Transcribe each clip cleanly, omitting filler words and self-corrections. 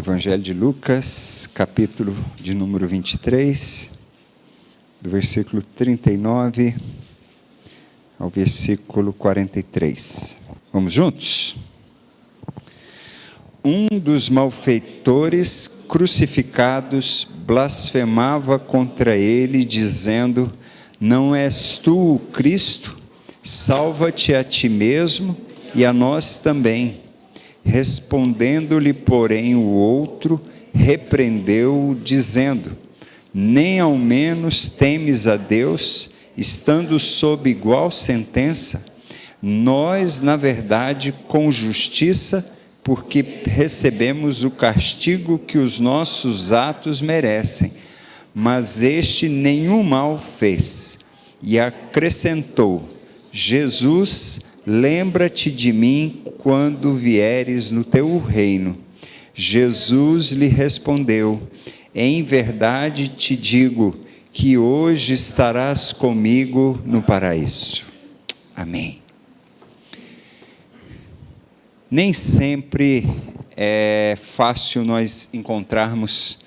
Evangelho de Lucas, capítulo de número 23, do versículo 39 ao versículo 43. Vamos juntos? Um dos malfeitores crucificados blasfemava contra ele, dizendo: não és tu o Cristo? Salva-te a ti mesmo e a nós também. Respondendo-lhe, porém, o outro repreendeu-o, dizendo: nem ao menos temes a Deus, estando sob igual sentença? Nós, na verdade, com justiça, porque recebemos o castigo que os nossos atos merecem, mas este nenhum mal fez. E acrescentou: Jesus, lembra-te de mim quando vieres no teu reino. Jesus lhe respondeu: em verdade te digo que hoje estarás comigo no paraíso. Amém. Nem sempre é fácil nós encontrarmos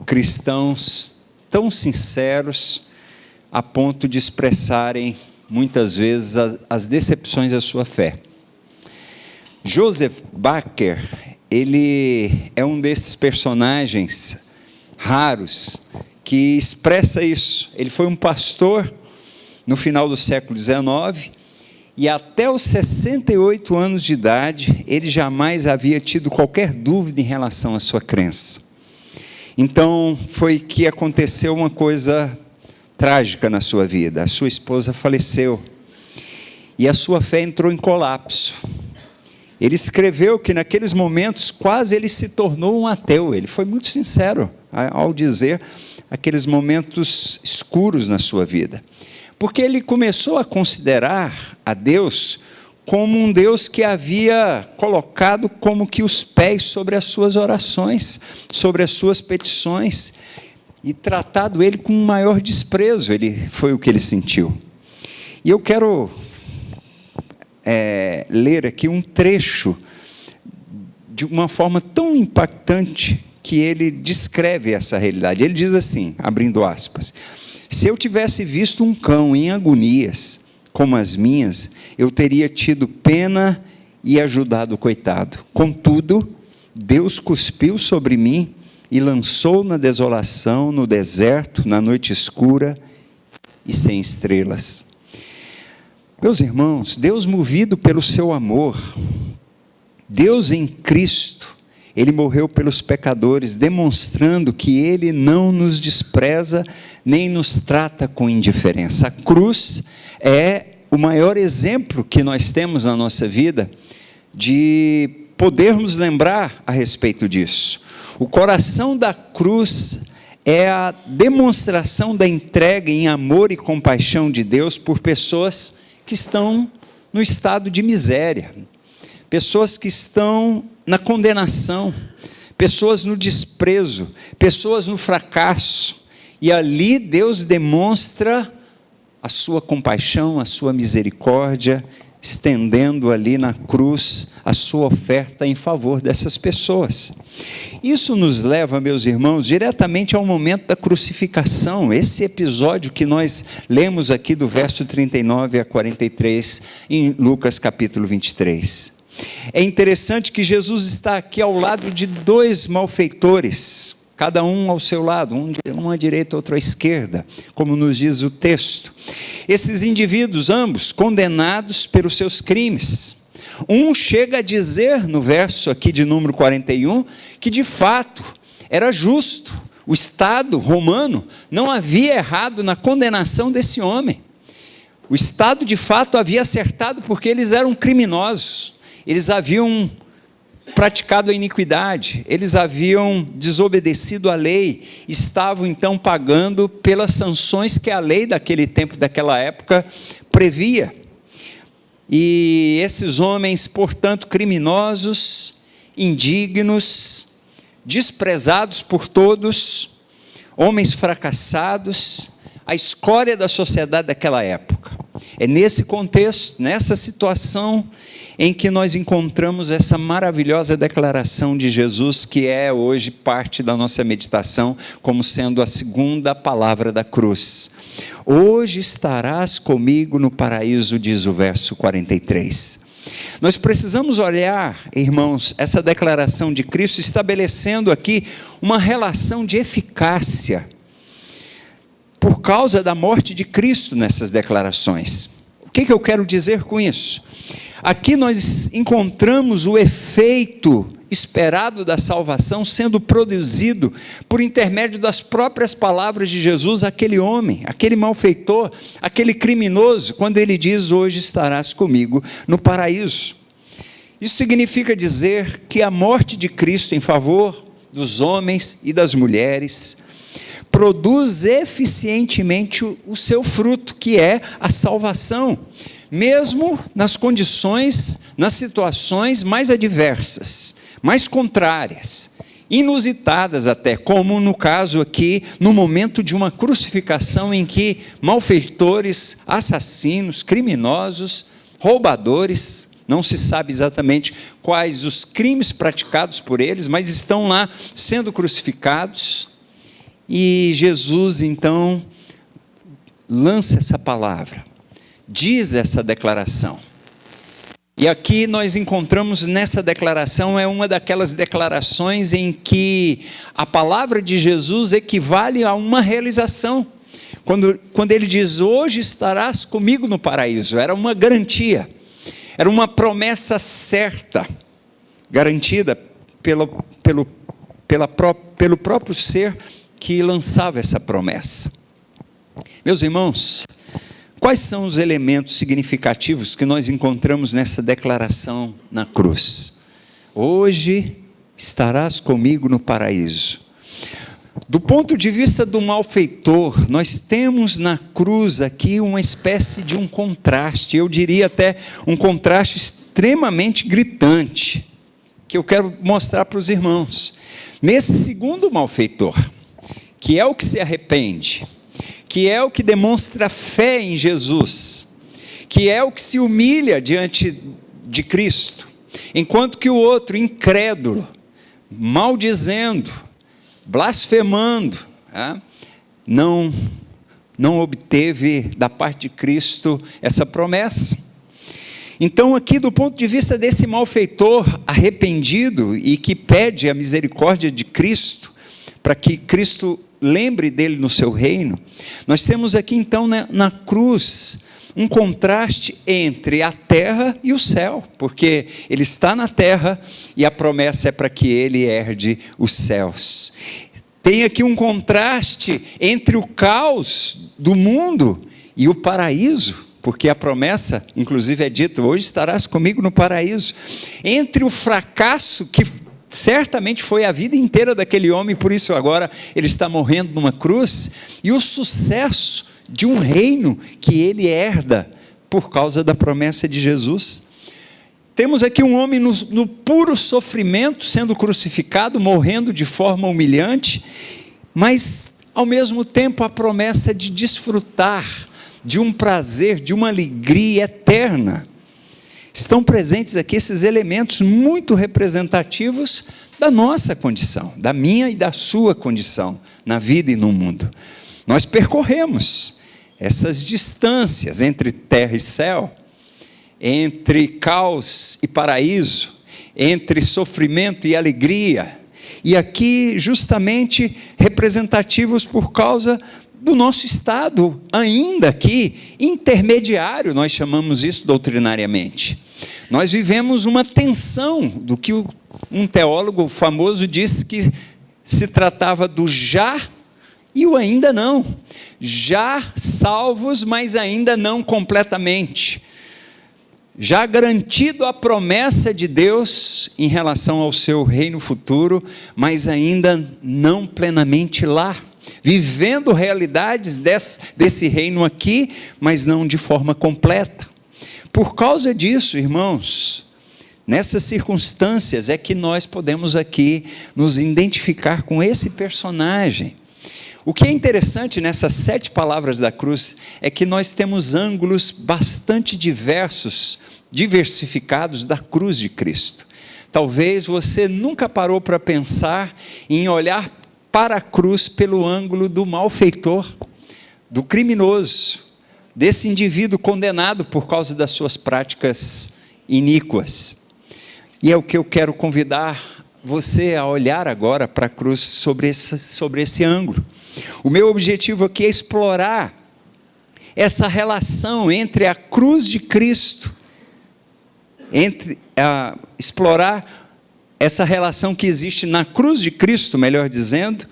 cristãos tão sinceros a ponto de expressarem muitas vezes as decepções da sua fé. Joseph Baker, ele é um desses personagens raros que expressa isso. Ele foi um pastor no final do século XIX e até os 68 anos de idade ele jamais havia tido qualquer dúvida em relação à sua crença. Então foi que aconteceu uma coisa trágica na sua vida. A sua esposa faleceu e a sua fé entrou em colapso. Ele escreveu que naqueles momentos quase ele se tornou um ateu. Ele foi muito sincero ao dizer aqueles momentos escuros na sua vida, porque ele começou a considerar a Deus como um Deus que havia colocado como que os pés sobre as suas orações, sobre as suas petições, e tratado ele com um maior desprezo. Foi o que ele sentiu. E eu quero ler aqui um trecho de uma forma tão impactante que ele descreve essa realidade. Ele diz assim, abrindo aspas: se eu tivesse visto um cão em agonias como as minhas, eu teria tido pena e ajudado o coitado. Contudo, Deus cuspiu sobre mim e lançou na desolação, no deserto, na noite escura e sem estrelas. Meus irmãos, Deus, movido pelo seu amor, Deus em Cristo, Ele morreu pelos pecadores, demonstrando que Ele não nos despreza, nem nos trata com indiferença. A cruz é o maior exemplo que nós temos na nossa vida, de podermos lembrar a respeito disso. O coração da cruz é a demonstração da entrega em amor e compaixão de Deus por pessoas que estão no estado de miséria, pessoas que estão na condenação, pessoas no desprezo, pessoas no fracasso, e ali Deus demonstra a sua compaixão, a sua misericórdia, estendendo ali na cruz a sua oferta em favor dessas pessoas. Isso nos leva, meus irmãos, diretamente ao momento da crucificação, esse episódio que nós lemos aqui do verso 39 a 43, em Lucas capítulo 23. É interessante que Jesus está aqui ao lado de dois malfeitores, cada um ao seu lado, um à direita, outro à esquerda, como nos diz o texto. Esses indivíduos, ambos, condenados pelos seus crimes. Um chega a dizer, no verso aqui de número 41, que de fato era justo. O Estado romano não havia errado na condenação desse homem. O Estado de fato havia acertado, porque eles eram criminosos. Eles haviam praticado a iniquidade, eles haviam desobedecido à lei, estavam então pagando pelas sanções que a lei daquele tempo, daquela época, previa. E esses homens, portanto, criminosos, indignos, desprezados por todos, homens fracassados, a escória da sociedade daquela época. É nesse contexto, nessa situação, em que nós encontramos essa maravilhosa declaração de Jesus, que é hoje parte da nossa meditação, como sendo a segunda palavra da cruz. Hoje estarás comigo no paraíso, diz o verso 43. Nós precisamos olhar, irmãos, essa declaração de Cristo, estabelecendo aqui uma relação de eficácia, por causa da morte de Cristo nessas declarações. O que eu quero dizer com isso? Aqui nós encontramos o efeito esperado da salvação sendo produzido por intermédio das próprias palavras de Jesus àquele homem, aquele malfeitor, aquele criminoso, quando ele diz: hoje estarás comigo no paraíso. Isso significa dizer que a morte de Cristo em favor dos homens e das mulheres produz eficientemente o seu fruto, que é a salvação, mesmo nas condições, nas situações mais adversas, mais contrárias, inusitadas até, como no caso aqui, no momento de uma crucificação em que malfeitores, assassinos, criminosos, roubadores, não se sabe exatamente quais os crimes praticados por eles, mas estão lá sendo crucificados. E Jesus, então, lança essa palavra, diz essa declaração. E aqui nós encontramos nessa declaração, é uma daquelas declarações em que a palavra de Jesus equivale a uma realização. Quando ele diz: hoje estarás comigo no paraíso, era uma garantia, era uma promessa certa, garantida pelo próprio ser que lançava essa promessa. Meus irmãos, quais são os elementos significativos que nós encontramos nessa declaração na cruz? Hoje estarás comigo no paraíso. Do ponto de vista do malfeitor, nós temos na cruz aqui uma espécie de um contraste, eu diria até um contraste extremamente gritante, que eu quero mostrar para os irmãos. Nesse segundo malfeitor, que é o que se arrepende, que é o que demonstra fé em Jesus, que é o que se humilha diante de Cristo, enquanto que o outro, incrédulo, maldizendo, blasfemando, não obteve da parte de Cristo essa promessa. Então aqui, do ponto de vista desse malfeitor arrependido e que pede a misericórdia de Cristo, para que Cristo lembre dele no seu reino, nós temos aqui então na cruz um contraste entre a terra e o céu, porque ele está na terra e a promessa é para que ele herde os céus. Tem aqui um contraste entre o caos do mundo e o paraíso, porque a promessa, inclusive, é dito: hoje estarás comigo no paraíso. Entre o fracasso que certamente foi a vida inteira daquele homem, por isso agora ele está morrendo numa cruz, e o sucesso de um reino que ele herda por causa da promessa de Jesus. Temos aqui um homem no puro sofrimento, sendo crucificado, morrendo de forma humilhante, mas ao mesmo tempo a promessa de desfrutar de um prazer, de uma alegria eterna. Estão presentes aqui esses elementos muito representativos da nossa condição, da minha e da sua condição, na vida e no mundo. Nós percorremos essas distâncias entre terra e céu, entre caos e paraíso, entre sofrimento e alegria, e aqui justamente representativos por causa do nosso estado, ainda aqui, intermediário, nós chamamos isso doutrinariamente. Nós vivemos uma tensão do que um teólogo famoso disse que se tratava do já e o ainda não. Já salvos, mas ainda não completamente. Já garantido a promessa de Deus em relação ao seu reino futuro, mas ainda não plenamente lá. Vivendo realidades desse reino aqui, mas não de forma completa. Por causa disso, irmãos, nessas circunstâncias é que nós podemos aqui nos identificar com esse personagem, O que é interessante nessas 7 palavras da cruz é que nós temos ângulos bastante diversificados da cruz de Cristo. Talvez você nunca parou para pensar em olhar para a cruz pelo ângulo do malfeitor, do criminoso, desse indivíduo condenado por causa das suas práticas iníquas. E é o que eu quero convidar você a olhar agora para a cruz sobre esse ângulo. O meu objetivo aqui é explorar essa relação entre a cruz de Cristo, explorar essa relação que existe na cruz de Cristo, melhor dizendo,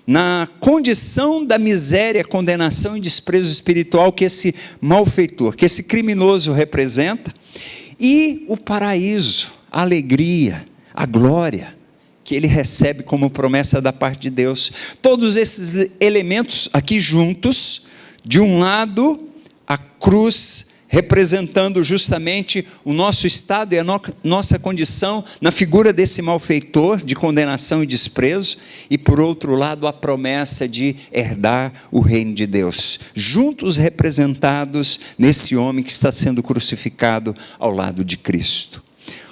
na condição da miséria, condenação e desprezo espiritual que esse malfeitor, que esse criminoso representa, e o paraíso, a alegria, a glória que ele recebe como promessa da parte de Deus. Todos esses elementos aqui juntos, de um lado, a cruz representando justamente o nosso estado e a nossa condição na figura desse malfeitor de condenação e desprezo, e por outro lado a promessa de herdar o reino de Deus, juntos representados nesse homem que está sendo crucificado ao lado de Cristo.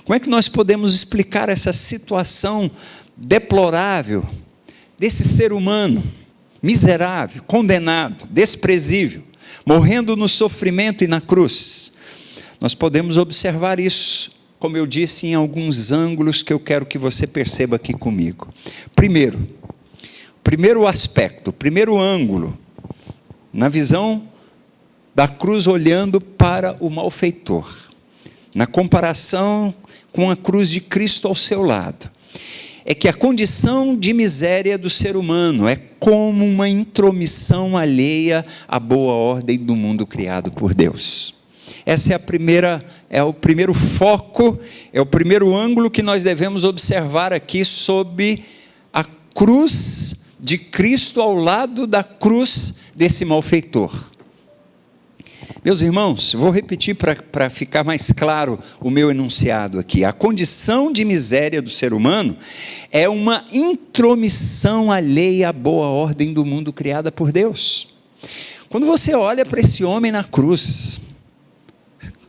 Como é que nós podemos explicar essa situação deplorável desse ser humano, miserável, condenado, desprezível, morrendo no sofrimento e na cruz? Nós podemos observar isso, como eu disse, em alguns ângulos que eu quero que você perceba aqui comigo. Primeiro aspecto, o primeiro ângulo, na visão da cruz olhando para o malfeitor, na comparação com a cruz de Cristo ao seu lado, é que a condição de miséria do ser humano é como uma intromissão alheia à boa ordem do mundo criado por Deus. Essa é o primeiro foco, é o primeiro ângulo que nós devemos observar aqui sobre a cruz de Cristo ao lado da cruz desse malfeitor. Meus irmãos, vou repetir para ficar mais claro o meu enunciado aqui. A condição de miséria do ser humano é uma intromissão alheia à boa ordem do mundo criada por Deus. Quando você olha para esse homem na cruz,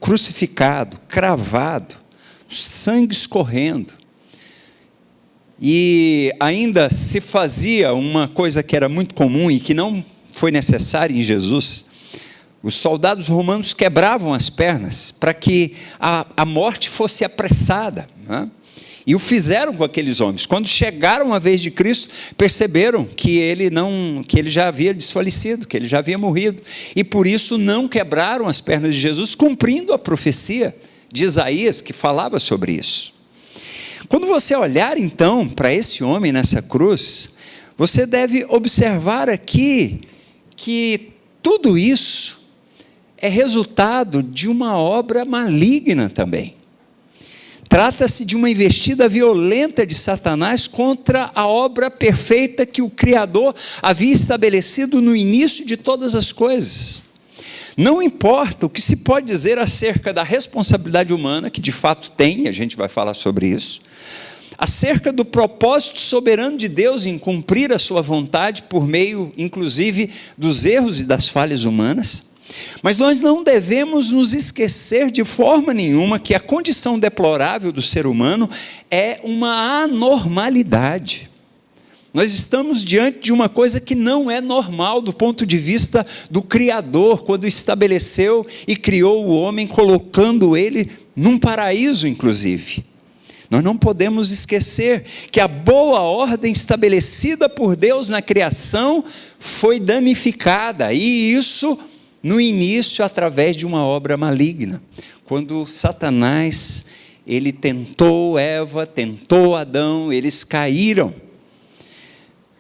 crucificado, cravado, sangue escorrendo, e ainda se fazia uma coisa que era muito comum e que não foi necessária em Jesus. Os soldados romanos quebravam as pernas para que a morte fosse apressada, né? E o fizeram com aqueles homens. Quando chegaram à vez de Cristo, perceberam que ele já havia desfalecido, que ele já havia morrido, e por isso não quebraram as pernas de Jesus, cumprindo a profecia de Isaías que falava sobre isso. Quando você olhar então para esse homem nessa cruz, você deve observar aqui que tudo isso é resultado de uma obra maligna também. Trata-se de uma investida violenta de Satanás contra a obra perfeita que o Criador havia estabelecido no início de todas as coisas. Não importa o que se pode dizer acerca da responsabilidade humana, que de fato tem, a gente vai falar sobre isso, acerca do propósito soberano de Deus em cumprir a sua vontade por meio, inclusive, dos erros e das falhas humanas. Mas nós não devemos nos esquecer de forma nenhuma que a condição deplorável do ser humano é uma anormalidade. Nós estamos diante de uma coisa que não é normal do ponto de vista do Criador, quando estabeleceu e criou o homem, colocando ele num paraíso, inclusive. Nós não podemos esquecer que a boa ordem estabelecida por Deus na criação foi danificada, e isso no início através de uma obra maligna, quando Satanás, ele tentou Eva, tentou Adão, eles caíram.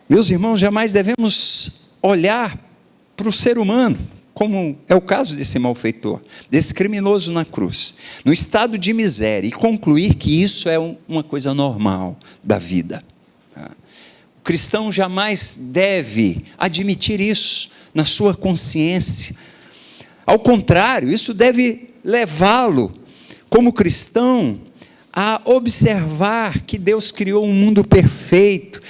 Meus irmãos, jamais devemos olhar para o ser humano, como é o caso desse malfeitor, desse criminoso na cruz, no estado de miséria, e concluir que isso é uma coisa normal da vida. O cristão jamais deve admitir isso na sua consciência. Ao contrário, isso deve levá-lo, como cristão, a observar que Deus criou um mundo perfeito,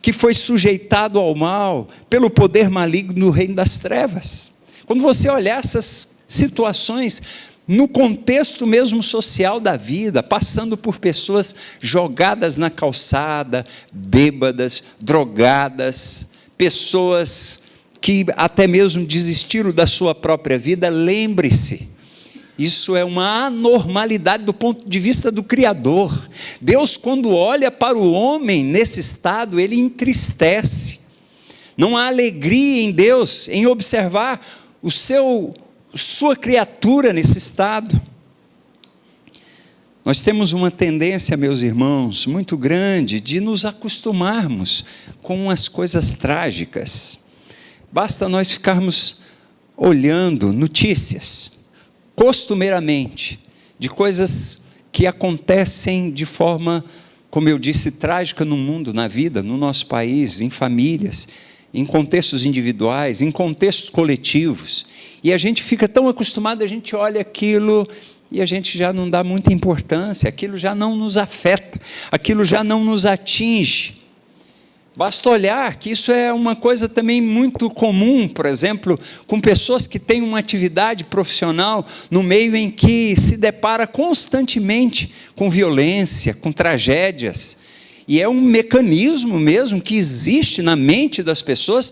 que foi sujeitado ao mal pelo poder maligno do reino das trevas. Quando você olhar essas situações no contexto mesmo social da vida, passando por pessoas jogadas na calçada, bêbadas, drogadas, pessoas que até mesmo desistiram da sua própria vida, lembre-se, isso é uma anormalidade do ponto de vista do Criador. Deus, quando olha para o homem nesse estado, ele entristece. Não há alegria em Deus em observar sua criatura nesse estado. Nós temos uma tendência, meus irmãos, muito grande de nos acostumarmos com as coisas trágicas. Basta nós ficarmos olhando notícias, costumeiramente, de coisas que acontecem de forma, como eu disse, trágica no mundo, na vida, no nosso país, em famílias, em contextos individuais, em contextos coletivos, e a gente fica tão acostumado, a gente olha aquilo e a gente já não dá muita importância, aquilo já não nos afeta, aquilo já não nos atinge. Basta olhar que isso é uma coisa também muito comum, por exemplo, com pessoas que têm uma atividade profissional no meio em que se depara constantemente com violência, com tragédias, e é um mecanismo mesmo que existe na mente das pessoas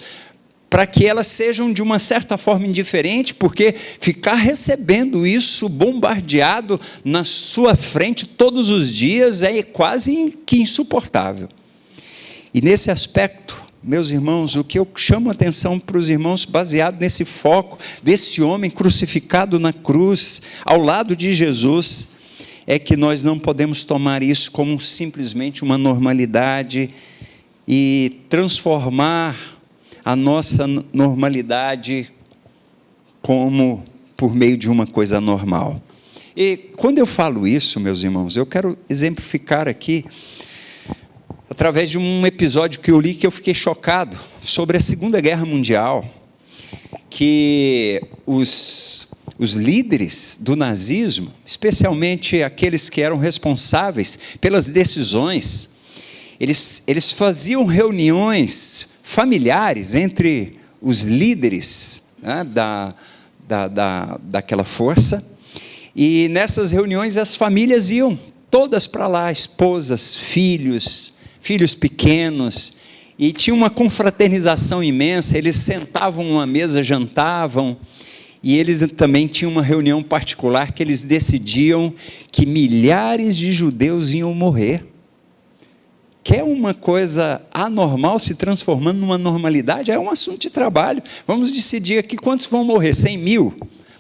para que elas sejam de uma certa forma indiferentes, porque ficar recebendo isso bombardeado na sua frente todos os dias é quase que insuportável. E nesse aspecto, meus irmãos, o que eu chamo a atenção para os irmãos, baseado nesse foco desse homem crucificado na cruz, ao lado de Jesus, é que nós não podemos tomar isso como simplesmente uma normalidade e transformar a nossa normalidade como por meio de uma coisa normal. E quando eu falo isso, meus irmãos, eu quero exemplificar aqui através de um episódio que eu li que eu fiquei chocado, sobre a Segunda Guerra Mundial, que os líderes do nazismo, especialmente aqueles que eram responsáveis pelas decisões, eles faziam reuniões familiares entre os líderes, né, daquela força, e nessas reuniões as famílias iam todas para lá, esposas, filhos pequenos, e tinha uma confraternização imensa, eles sentavam numa mesa, jantavam, e eles também tinham uma reunião particular que eles decidiam que milhares de judeus iam morrer. Quer uma coisa anormal se transformando numa normalidade? É um assunto de trabalho. Vamos decidir aqui quantos vão morrer, 100 mil,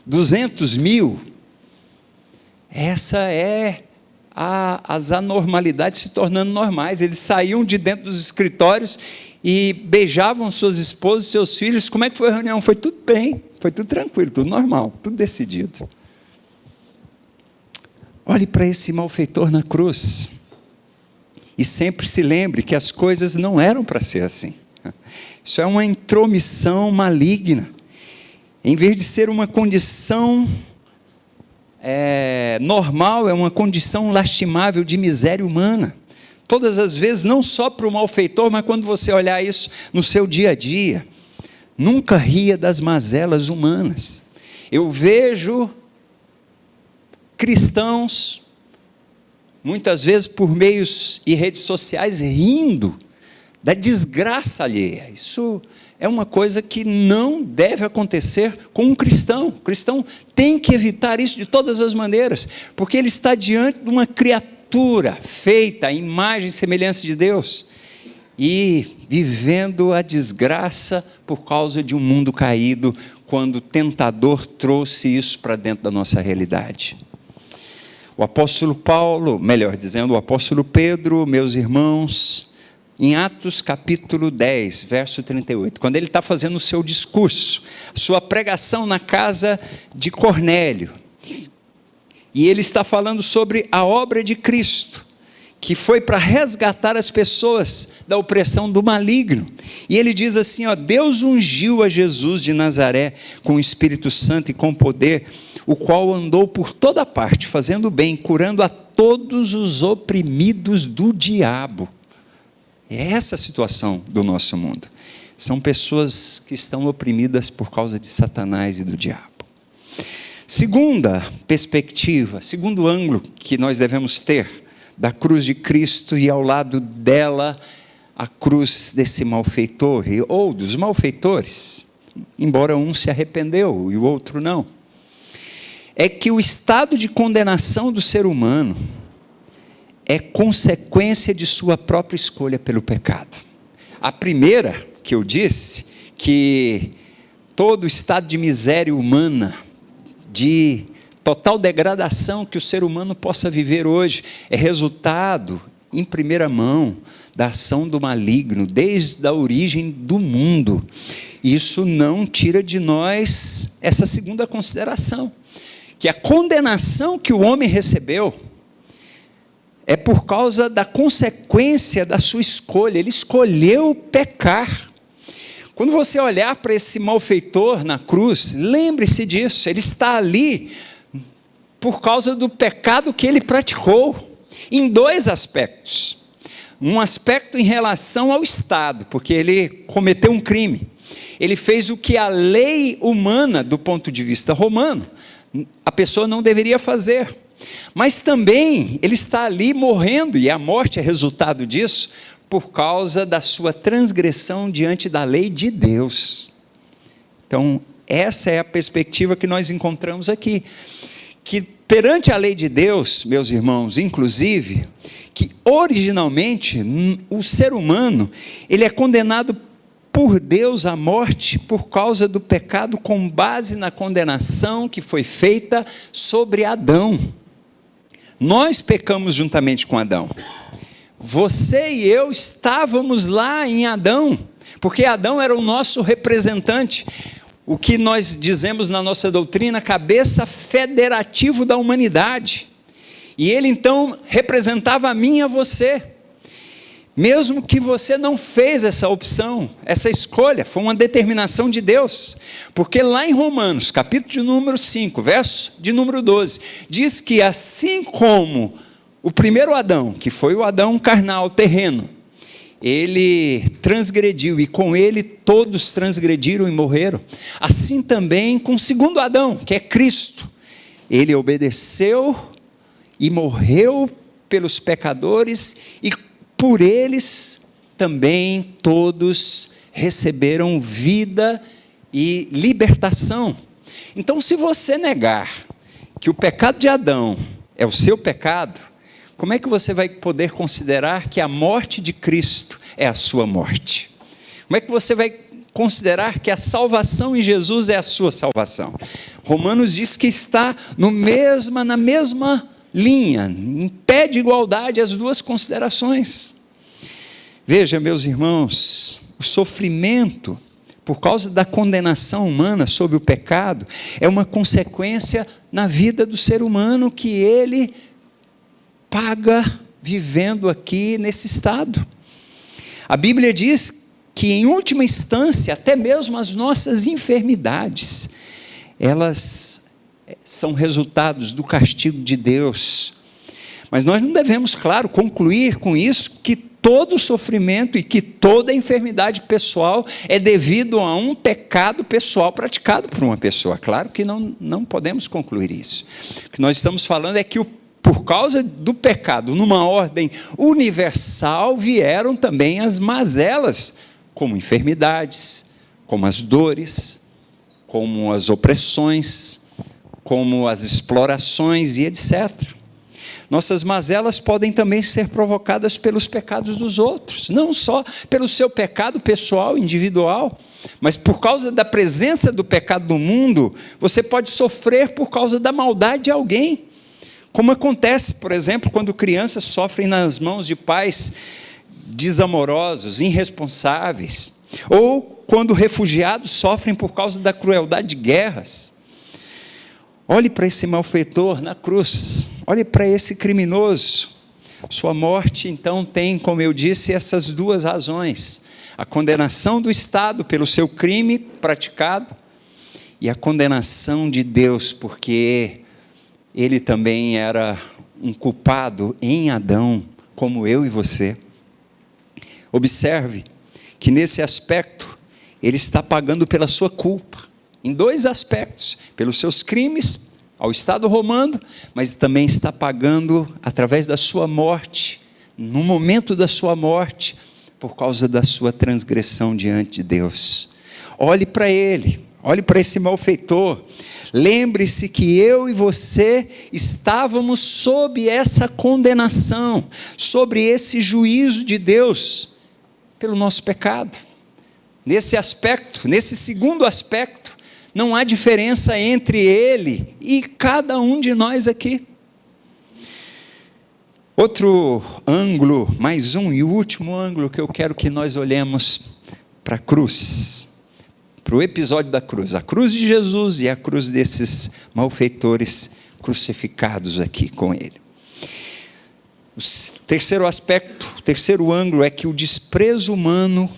200 mil. Essa é as anormalidades se tornando normais. Eles saíam de dentro dos escritórios e beijavam suas esposas, seus filhos. Como é que foi a reunião? Foi tudo bem, foi tudo tranquilo, tudo normal, tudo decidido. Olhe para esse malfeitor na cruz e sempre se lembre que as coisas não eram para ser assim. Isso é uma intromissão maligna. Em vez de ser uma condição normal, é uma condição lastimável de miséria humana. Todas as vezes, não só para o malfeitor, mas quando você olhar isso no seu dia a dia, nunca ria das mazelas humanas. Eu vejo cristãos, muitas vezes por meios e redes sociais, rindo da desgraça alheia. Isso é uma coisa que não deve acontecer com um cristão. O cristão tem que evitar isso de todas as maneiras, porque ele está diante de uma criatura feita à imagem e semelhança de Deus, e vivendo a desgraça por causa de um mundo caído, quando o tentador trouxe isso para dentro da nossa realidade. O apóstolo Paulo, melhor dizendo, o apóstolo Pedro, meus irmãos, em Atos capítulo 10, verso 38, quando ele está fazendo o seu discurso, sua pregação na casa de Cornélio, e ele está falando sobre a obra de Cristo, que foi para resgatar as pessoas da opressão do maligno, e ele diz assim, Deus ungiu a Jesus de Nazaré com o Espírito Santo e com poder, o qual andou por toda parte, fazendo bem, curando a todos os oprimidos do diabo. É essa a situação do nosso mundo. São pessoas que estão oprimidas por causa de Satanás e do diabo. Segunda perspectiva, segundo ângulo que nós devemos ter da cruz de Cristo e ao lado dela a cruz desse malfeitor ou dos malfeitores, embora um se arrependeu e o outro não, é que o estado de condenação do ser humano é consequência de sua própria escolha pelo pecado. A primeira que eu disse, que todo estado de miséria humana, de total degradação que o ser humano possa viver hoje, é resultado, em primeira mão, da ação do maligno, desde a origem do mundo. Isso não tira de nós essa segunda consideração, que a condenação que o homem recebeu é por causa da consequência da sua escolha. Ele escolheu pecar. Quando você olhar para esse malfeitor na cruz, lembre-se disso, ele está ali por causa do pecado que ele praticou, em dois aspectos. Um aspecto em relação ao Estado, porque ele cometeu um crime. Ele fez o que a lei humana, do ponto de vista romano, a pessoa não deveria fazer. Mas também ele está ali morrendo, e a morte é resultado disso, por causa da sua transgressão diante da lei de Deus. Então, essa é a perspectiva que nós encontramos aqui. Que perante a lei de Deus, meus irmãos, inclusive, que originalmente o ser humano, ele é condenado por Deus à morte por causa do pecado, com base na condenação que foi feita sobre Adão. Nós pecamos juntamente com Adão. Você e eu estávamos lá em Adão, porque Adão era o nosso representante, o que nós dizemos na nossa doutrina, cabeça federativo da humanidade. E ele então representava a mim e a você. Mesmo que você não fez essa opção, essa escolha, foi uma determinação de Deus. Porque lá em Romanos, capítulo de número 5, verso de número 12, diz que assim como o primeiro Adão, que foi o Adão carnal, terreno, ele transgrediu e com ele todos transgrediram e morreram, assim também com o segundo Adão, que é Cristo, ele obedeceu e morreu pelos pecadores, e por eles também todos receberam vida e libertação. Então, se você negar que o pecado de Adão é o seu pecado, como é que você vai poder considerar que a morte de Cristo é a sua morte? Como é que você vai considerar que a salvação em Jesus é a sua salvação? Romanos diz que está na mesma linha, em pé de igualdade as duas considerações. Veja, meus irmãos, o sofrimento por causa da condenação humana sobre o pecado é uma consequência na vida do ser humano que ele paga vivendo aqui nesse estado. A Bíblia diz que em última instância, até mesmo as nossas enfermidades, elas são resultados do castigo de Deus. Mas nós não devemos, claro, concluir com isso que todo sofrimento e que toda enfermidade pessoal é devido a um pecado pessoal praticado por uma pessoa. Claro que não podemos concluir isso. O que nós estamos falando é que por causa do pecado, numa ordem universal, vieram também as mazelas, como enfermidades, como as dores, como as opressões, como as explorações e etc. Nossas mazelas podem também ser provocadas pelos pecados dos outros, não só pelo seu pecado pessoal, individual, mas por causa da presença do pecado no mundo, você pode sofrer por causa da maldade de alguém, como acontece, por exemplo, quando crianças sofrem nas mãos de pais desamorosos, irresponsáveis, ou quando refugiados sofrem por causa da crueldade de guerras. Olhe para esse malfeitor na cruz, olhe para esse criminoso. Sua morte, então, tem, como eu disse, essas duas razões: a condenação do Estado pelo seu crime praticado e a condenação de Deus, porque ele também era um culpado em Adão, como eu e você. Observe que nesse aspecto, ele está pagando pela sua culpa, em dois aspectos, pelos seus crimes ao Estado romano, mas também está pagando através da sua morte, no momento da sua morte, por causa da sua transgressão diante de Deus. Olhe para ele, olhe para esse malfeitor, lembre-se que eu e você estávamos sob essa condenação, sobre esse juízo de Deus, pelo nosso pecado. Nesse aspecto, nesse segundo aspecto, não há diferença entre ele e cada um de nós aqui. Outro ângulo, mais um e último ângulo que eu quero que nós olhemos para a cruz, para o episódio da cruz, a cruz de Jesus e a cruz desses malfeitores crucificados aqui com ele. O terceiro aspecto, o terceiro ângulo é que o desprezo humano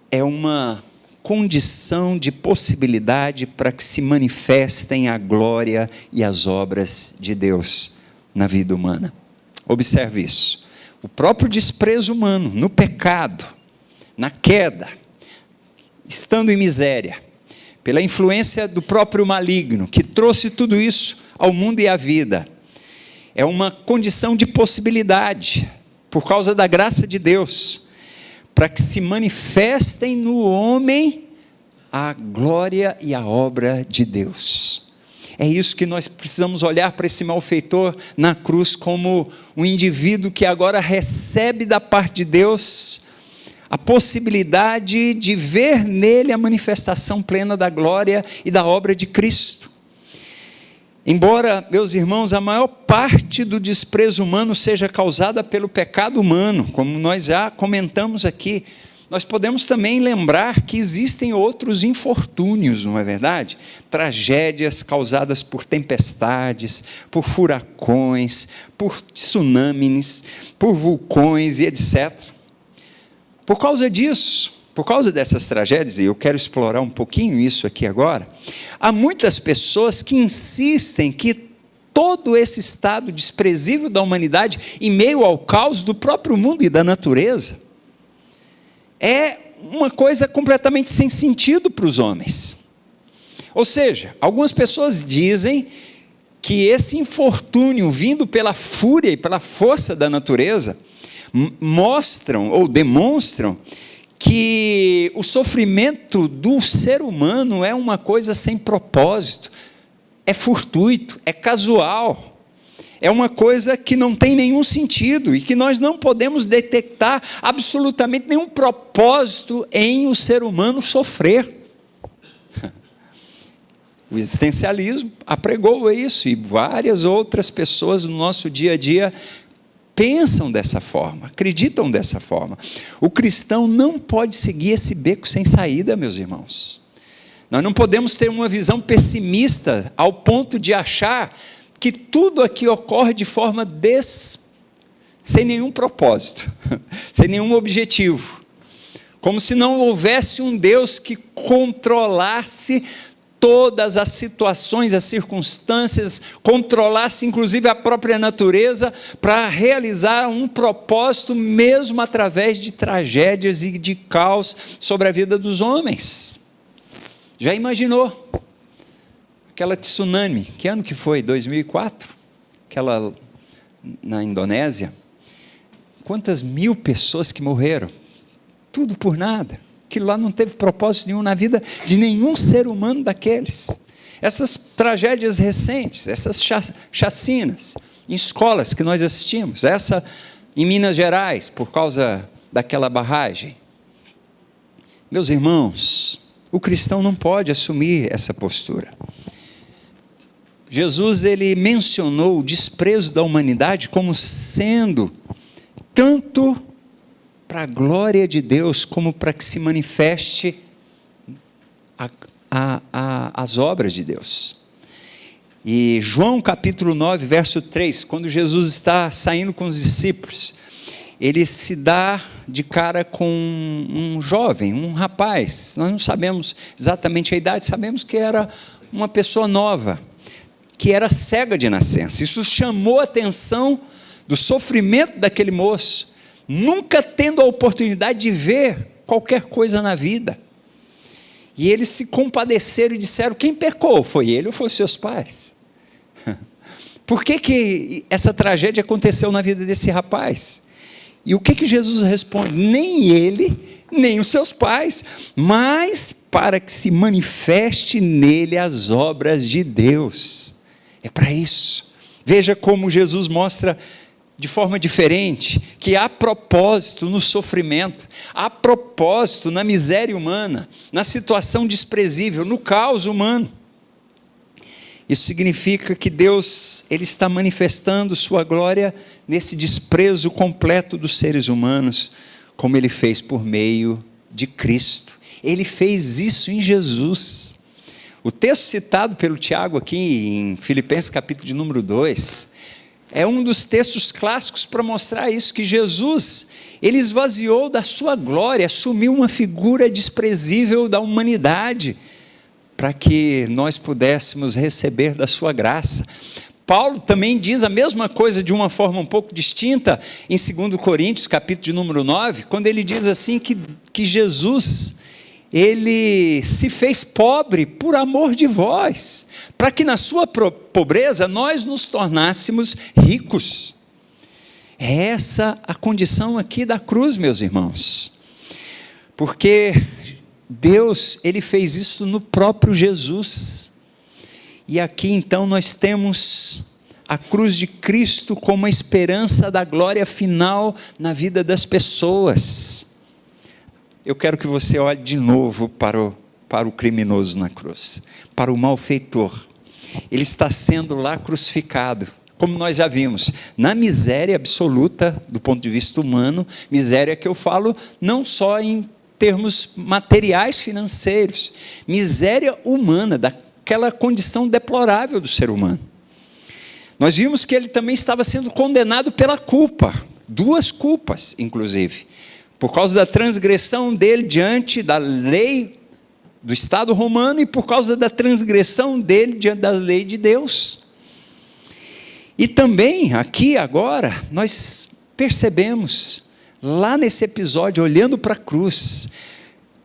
é uma condição de possibilidade para que se manifestem a glória e as obras de Deus na vida humana. Observe isso. O próprio desprezo humano, no pecado, na queda, estando em miséria, pela influência do próprio maligno, que trouxe tudo isso ao mundo e à vida, é uma condição de possibilidade, por causa da graça de Deus, para que se manifestem no homem a glória e a obra de Deus. É isso que nós precisamos olhar para esse malfeitor na cruz, como um indivíduo que agora recebe da parte de Deus a possibilidade de ver nele a manifestação plena da glória e da obra de Cristo. Embora, meus irmãos, a maior parte do desprezo humano seja causada pelo pecado humano, como nós já comentamos aqui, nós podemos também lembrar que existem outros infortúnios, não é verdade? Tragédias causadas por tempestades, por furacões, por tsunamis, por vulcões e etc. Por causa disso, por causa dessas tragédias, e eu quero explorar um pouquinho isso aqui agora, há muitas pessoas que insistem que todo esse estado desprezível da humanidade, em meio ao caos do próprio mundo e da natureza, é uma coisa completamente sem sentido para os homens. Ou seja, algumas pessoas dizem que esse infortúnio vindo pela fúria e pela força da natureza, mostram ou demonstram que o sofrimento do ser humano é uma coisa sem propósito, é fortuito, é casual, é uma coisa que não tem nenhum sentido e que nós não podemos detectar absolutamente nenhum propósito em o ser humano sofrer. O existencialismo apregou isso e várias outras pessoas no nosso dia a dia pensam dessa forma, acreditam dessa forma. O cristão não pode seguir esse beco sem saída, meus irmãos. Nós não podemos ter uma visão pessimista ao ponto de achar que tudo aqui ocorre de forma sem nenhum propósito, sem nenhum objetivo. Como se não houvesse um Deus que controlasse todas as situações, as circunstâncias, controlasse inclusive a própria natureza para realizar um propósito mesmo através de tragédias e de caos sobre a vida dos homens. Já imaginou? Aquela tsunami, que ano que foi? 2004? Aquela na Indonésia? Quantas mil pessoas que morreram? Tudo por nada. Aquilo lá não teve propósito nenhum na vida de nenhum ser humano daqueles. Essas tragédias recentes, essas chacinas em escolas que nós assistimos, essa em Minas Gerais, por causa daquela barragem. Meus irmãos, o cristão não pode assumir essa postura. Jesus, ele mencionou o desprezo da humanidade como sendo tanto para a glória de Deus, como para que se manifeste as obras de Deus. E João capítulo 9, verso 3, quando Jesus está saindo com os discípulos, ele se dá de cara com um jovem, um rapaz, nós não sabemos exatamente a idade, sabemos que era uma pessoa nova, que era cega de nascença. Isso chamou a atenção do sofrimento daquele moço. nunca tendo a oportunidade de ver qualquer coisa na vida. E eles se compadeceram e disseram: quem pecou? Foi ele ou foi os seus pais? Por que essa tragédia aconteceu na vida desse rapaz? E o que Jesus responde? Nem ele, nem os seus pais, mas para que se manifeste nele as obras de Deus. É para isso. Veja como Jesus mostra de forma diferente, que há propósito no sofrimento, há propósito na miséria humana, na situação desprezível, no caos humano. Isso significa que Deus, Ele está manifestando sua glória nesse desprezo completo dos seres humanos, como Ele fez por meio de Cristo. Ele fez isso em Jesus. O texto citado pelo Tiago aqui em Filipenses capítulo de número 2, é um dos textos clássicos para mostrar isso, que Jesus, Ele esvaziou da sua glória, assumiu uma figura desprezível da humanidade, para que nós pudéssemos receber da sua graça. Paulo também diz a mesma coisa de uma forma um pouco distinta, em 2 Coríntios, capítulo de número 9, quando ele diz assim que Jesus, Ele se fez pobre por amor de vós, para que na sua pobreza nós nos tornássemos ricos. É essa a condição aqui da cruz, meus irmãos, porque Deus, Ele fez isso no próprio Jesus. E aqui então nós temos a cruz de Cristo como a esperança da glória final na vida das pessoas. Eu quero que você olhe de novo para o criminoso na cruz, para o malfeitor. Ele está sendo lá crucificado, como nós já vimos, na miséria absoluta do ponto de vista humano, miséria que eu falo não só em termos materiais financeiros, miséria humana, daquela condição deplorável do ser humano. Nós vimos que ele também estava sendo condenado pela culpa, 2 culpas inclusive, por causa da transgressão dele diante da lei do Estado romano e por causa da transgressão dele diante da lei de Deus. E também aqui agora nós percebemos, lá nesse episódio, olhando para a cruz,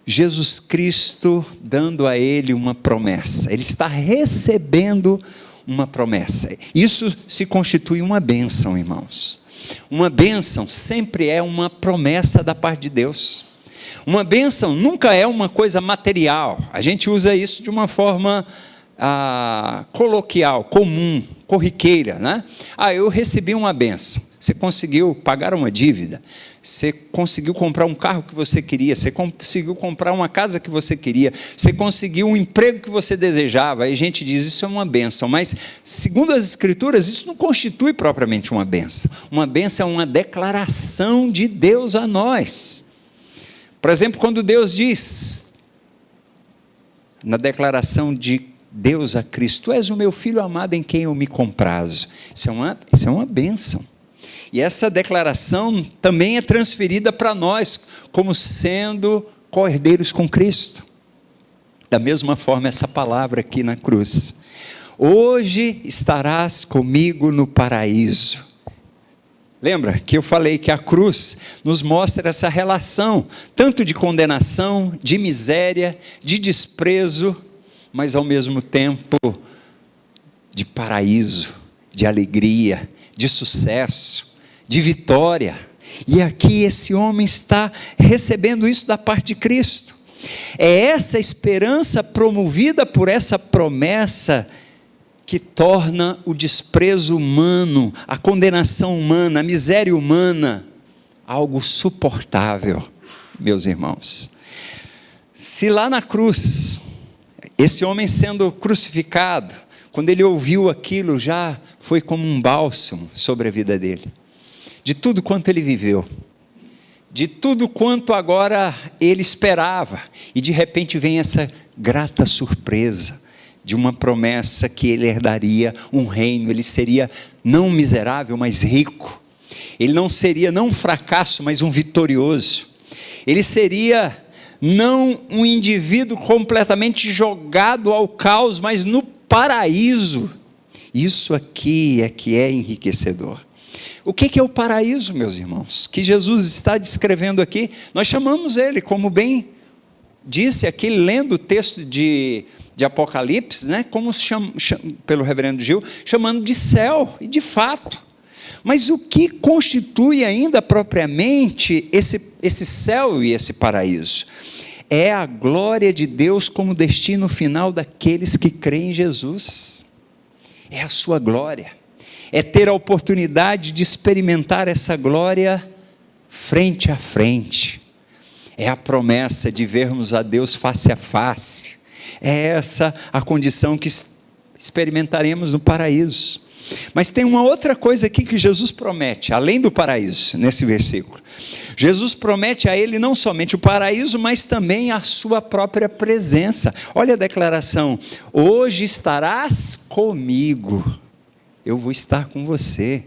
Jesus Cristo dando a ele uma promessa. Ele está recebendo uma promessa. Isso se constitui uma bênção, irmãos. Uma bênção sempre é uma promessa da parte de Deus. Uma bênção nunca é uma coisa material. A gente usa isso de uma forma coloquial, comum, corriqueira, né? Eu recebi uma bênção. Você conseguiu pagar uma dívida, você conseguiu comprar um carro que você queria, você conseguiu comprar uma casa que você queria, você conseguiu um emprego que você desejava. Aí a gente diz, isso é uma bênção, mas segundo as Escrituras, isso não constitui propriamente uma bênção. Uma bênção é uma declaração de Deus a nós. Por exemplo, quando Deus diz, na declaração de Deus a Cristo: tu és o meu filho amado em quem eu me comprazo. Isso é uma bênção. E essa declaração também é transferida para nós, como sendo co-herdeiros com Cristo. Da mesma forma, essa palavra aqui na cruz: hoje estarás comigo no paraíso. Lembra que eu falei que a cruz nos mostra essa relação, tanto de condenação, de miséria, de desprezo, mas ao mesmo tempo de paraíso, de alegria, de sucesso, de vitória. E aqui esse homem está recebendo isso da parte de Cristo. É essa esperança promovida por essa promessa que torna o desprezo humano, a condenação humana, a miséria humana, algo suportável, meus irmãos. Se lá na cruz, esse homem sendo crucificado, quando ele ouviu aquilo, já foi como um bálsamo sobre a vida dele, de tudo quanto ele viveu, de tudo quanto agora ele esperava, e de repente vem essa grata surpresa, de uma promessa que ele herdaria um reino. Ele seria não miserável, mas rico. Ele não seria não um fracasso, mas um vitorioso. Ele seria não um indivíduo completamente jogado ao caos, mas no paraíso. Isso aqui é que é enriquecedor. O que é o paraíso, meus irmãos? Que Jesus está descrevendo aqui. Nós chamamos ele, como bem disse aqui, lendo o texto de Apocalipse, né? Como pelo reverendo Gil, chamando de céu, e de fato. Mas o que constitui ainda propriamente esse céu e esse paraíso? É a glória de Deus como destino final daqueles que creem em Jesus. É a sua glória. É ter a oportunidade de experimentar essa glória frente a frente. É a promessa de vermos a Deus face a face. É essa a condição que experimentaremos no paraíso. Mas tem uma outra coisa aqui que Jesus promete, além do paraíso, nesse versículo. Jesus promete a ele não somente o paraíso, mas também a sua própria presença. Olha a declaração: hoje estarás comigo, eu vou estar com você.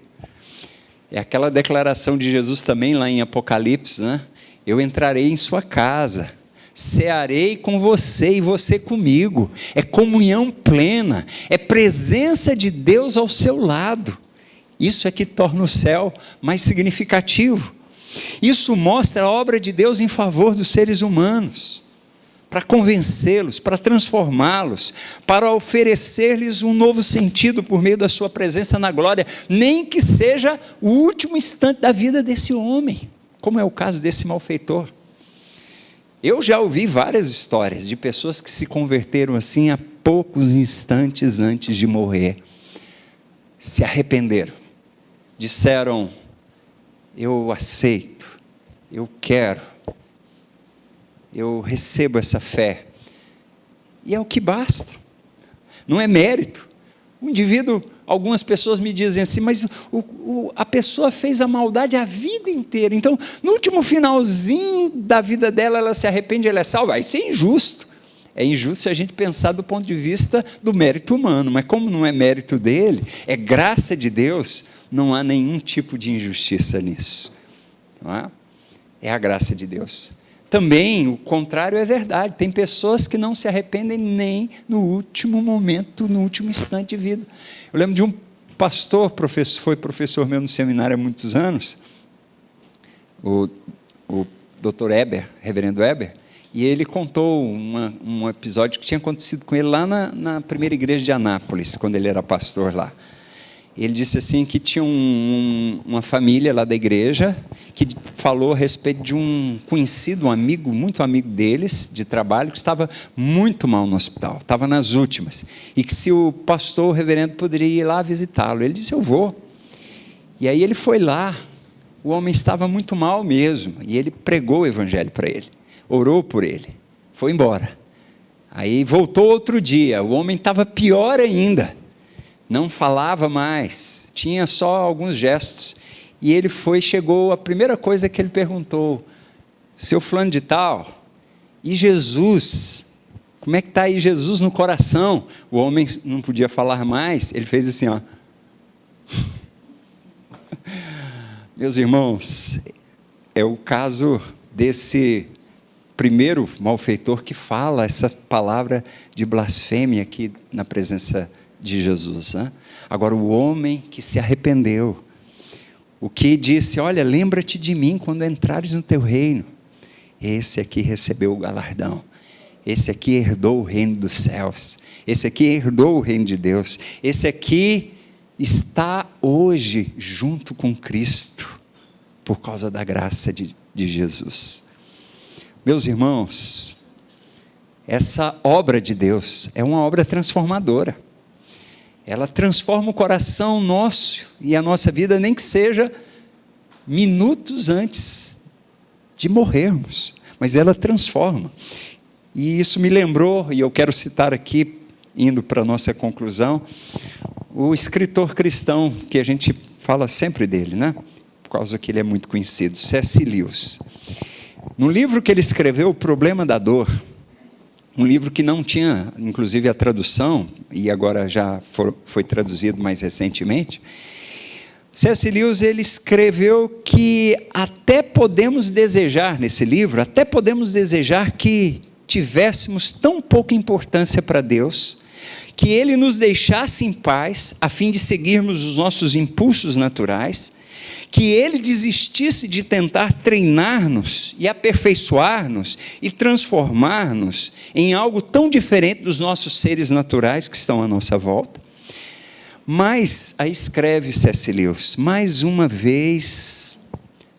É aquela declaração de Jesus também lá em Apocalipse, né? Eu entrarei em sua casa, cearei com você e você comigo. É comunhão plena, é presença de Deus ao seu lado. Isso é que torna o céu mais significativo. Isso mostra a obra de Deus em favor dos seres humanos, para convencê-los, para transformá-los, para oferecer-lhes um novo sentido por meio da sua presença na glória, nem que seja o último instante da vida desse homem, como é o caso desse malfeitor. Eu já ouvi várias histórias de pessoas que se converteram assim a poucos instantes antes de morrer, se arrependeram, disseram: eu aceito, eu quero, eu recebo essa fé, e é o que basta, não é mérito. O indivíduo, algumas pessoas me dizem assim, mas a pessoa fez a maldade a vida inteira, então no último finalzinho da vida dela, ela se arrepende, ela é salva. Isso é injusto. É injusto se a gente pensar do ponto de vista do mérito humano, mas como não é mérito dele, é graça de Deus, não há nenhum tipo de injustiça nisso, não é? É a graça de Deus. Também o contrário é verdade, tem pessoas que não se arrependem nem no último momento, no último instante de vida. Eu lembro de um pastor, foi professor meu no seminário há muitos anos, o Dr. Eber, reverendo Eber, e ele contou um episódio que tinha acontecido com ele lá na primeira igreja de Anápolis, quando ele era pastor lá. Ele disse assim que tinha uma família lá da igreja que falou a respeito de um conhecido, um amigo, muito amigo deles, de trabalho, que estava muito mal no hospital, estava nas últimas, e que se o pastor, o reverendo, poderia ir lá visitá-lo. Ele disse: eu vou. E aí ele foi lá, o homem estava muito mal mesmo, e ele pregou o evangelho para ele, orou por ele, foi embora. Aí voltou outro dia, o homem estava pior ainda, não falava mais, tinha só alguns gestos, e ele chegou, a primeira coisa que ele perguntou: seu fulano de tal, e Jesus, como é que está aí Jesus no coração? O homem não podia falar mais, ele fez assim, ó. Meus irmãos, é o caso desse primeiro malfeitor que fala essa palavra de blasfêmia aqui na presença de Jesus, né? Agora o homem que se arrependeu, o que disse: olha, lembra-te de mim quando entrares no teu reino, esse aqui recebeu o galardão, esse aqui herdou o reino dos céus, esse aqui herdou o reino de Deus, esse aqui está hoje junto com Cristo, por causa da graça de Jesus. Meus irmãos, essa obra de Deus é uma obra transformadora. Ela transforma o coração nosso e a nossa vida, nem que seja minutos antes de morrermos, mas ela transforma. E isso me lembrou, e eu quero citar aqui, indo para a nossa conclusão, o escritor cristão, que a gente fala sempre dele, né? Por causa que ele é muito conhecido, C.S. Lewis. No livro que ele escreveu, O Problema da Dor, um livro que não tinha, inclusive, a tradução, e agora já foi traduzido mais recentemente, C.S. Lewis, ele escreveu que até podemos desejar, nesse livro, até podemos desejar que tivéssemos tão pouca importância para Deus, que Ele nos deixasse em paz, a fim de seguirmos os nossos impulsos naturais, que Ele desistisse de tentar treinar-nos e aperfeiçoar-nos e transformar-nos em algo tão diferente dos nossos seres naturais que estão à nossa volta. Mas, aí escreve C.S. Lewis, mais uma vez,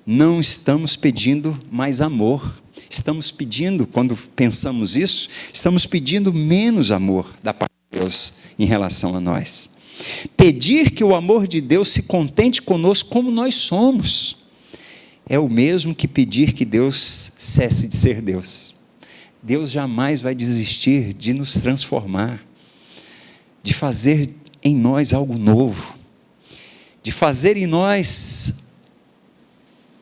não estamos pedindo mais amor. Estamos pedindo, quando pensamos isso, estamos pedindo menos amor da parte de Deus em relação a nós. Pedir que o amor de Deus se contente conosco como nós somos, é o mesmo que pedir que Deus cesse de ser Deus. Deus jamais vai desistir de nos transformar, de fazer em nós algo novo, de fazer em nós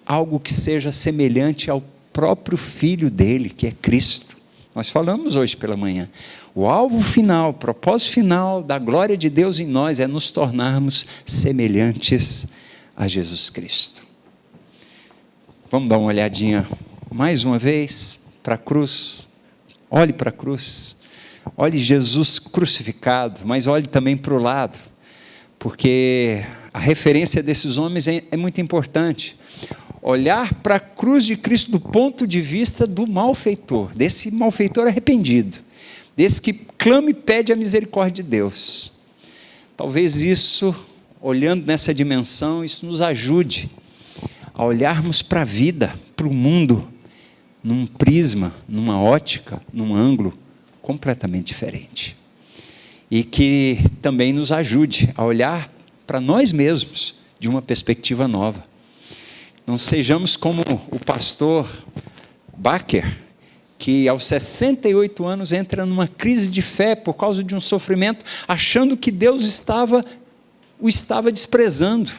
algo que seja semelhante ao próprio Filho dele, que é Cristo. Nós falamos hoje pela manhã, o alvo final, o propósito final da glória de Deus em nós é nos tornarmos semelhantes a Jesus Cristo. Vamos dar uma olhadinha mais uma vez para a cruz. Olhe para a cruz, olhe Jesus crucificado, mas olhe também para o lado, porque a referência desses homens é muito importante. Olhar para a cruz de Cristo do ponto de vista do malfeitor, desse malfeitor arrependido, desse que clama e pede a misericórdia de Deus. Talvez isso, olhando nessa dimensão, isso nos ajude a olharmos para a vida, para o mundo, num prisma, numa ótica, num ângulo completamente diferente. E que também nos ajude a olhar para nós mesmos de uma perspectiva nova. Não sejamos como o pastor Baker, que aos 68 anos entra numa crise de fé por causa de um sofrimento, achando que Deus o estava desprezando.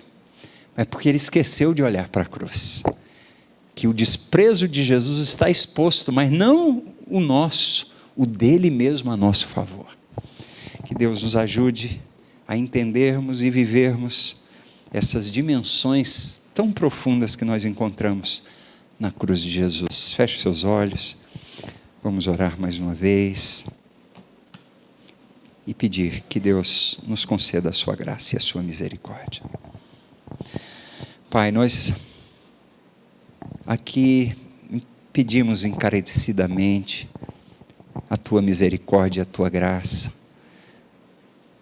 Mas porque ele esqueceu de olhar para a cruz. Que o desprezo de Jesus está exposto, mas não o nosso, o dele mesmo a nosso favor. Que Deus nos ajude a entendermos e vivermos essas dimensões tão profundas que nós encontramos na cruz de Jesus. Feche seus olhos, vamos orar mais uma vez e pedir que Deus nos conceda a sua graça e a sua misericórdia. Pai, nós aqui pedimos encarecidamente a tua misericórdia, a tua graça.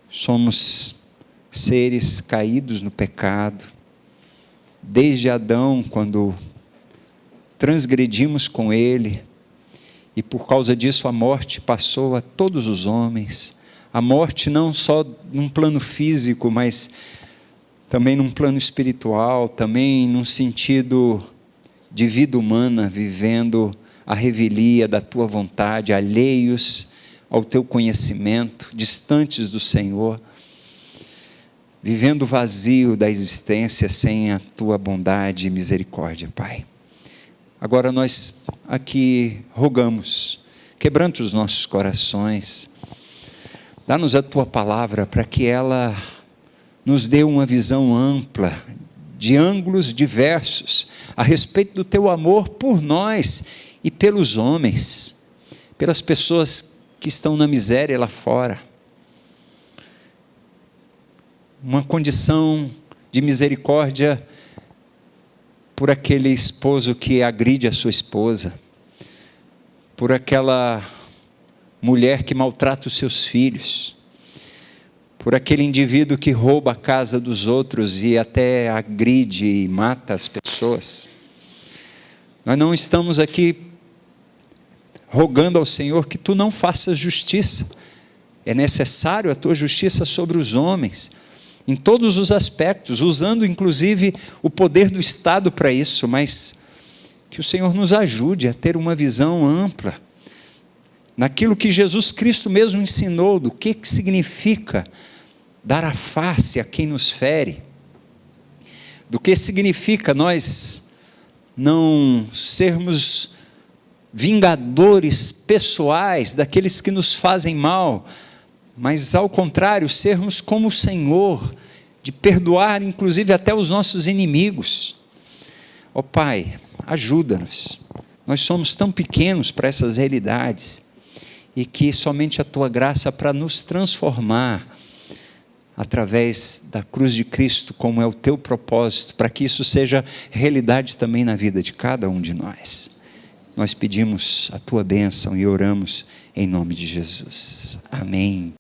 Somos seres caídos no pecado, desde Adão, quando transgredimos com ele, e por causa disso a morte passou a todos os homens. A morte não só num plano físico, mas também num plano espiritual, também num sentido de vida humana, vivendo a revelia da tua vontade, alheios ao teu conhecimento, distantes do Senhor, vivendo vazio da existência sem a tua bondade e misericórdia, Pai. Agora nós aqui rogamos, quebranta os nossos corações, dá-nos a tua palavra para que ela nos dê uma visão ampla, de ângulos diversos, a respeito do teu amor por nós e pelos homens, pelas pessoas que estão na miséria lá fora. Uma condição de misericórdia por aquele esposo que agride a sua esposa, por aquela mulher que maltrata os seus filhos, por aquele indivíduo que rouba a casa dos outros e até agride e mata as pessoas. Nós não estamos aqui rogando ao Senhor que tu não faças justiça. É necessário a tua justiça sobre os homens, em todos os aspectos, usando inclusive o poder do Estado para isso, mas que o Senhor nos ajude a ter uma visão ampla, naquilo que Jesus Cristo mesmo ensinou, do que significa dar a face a quem nos fere, do que significa nós não sermos vingadores pessoais daqueles que nos fazem mal, mas ao contrário, sermos como o Senhor, de perdoar inclusive até os nossos inimigos. Ó Pai, ajuda-nos, nós somos tão pequenos para essas realidades, e que somente a tua graça para nos transformar, através da cruz de Cristo, como é o teu propósito, para que isso seja realidade também na vida de cada um de nós. Nós pedimos a tua bênção e oramos em nome de Jesus. Amém.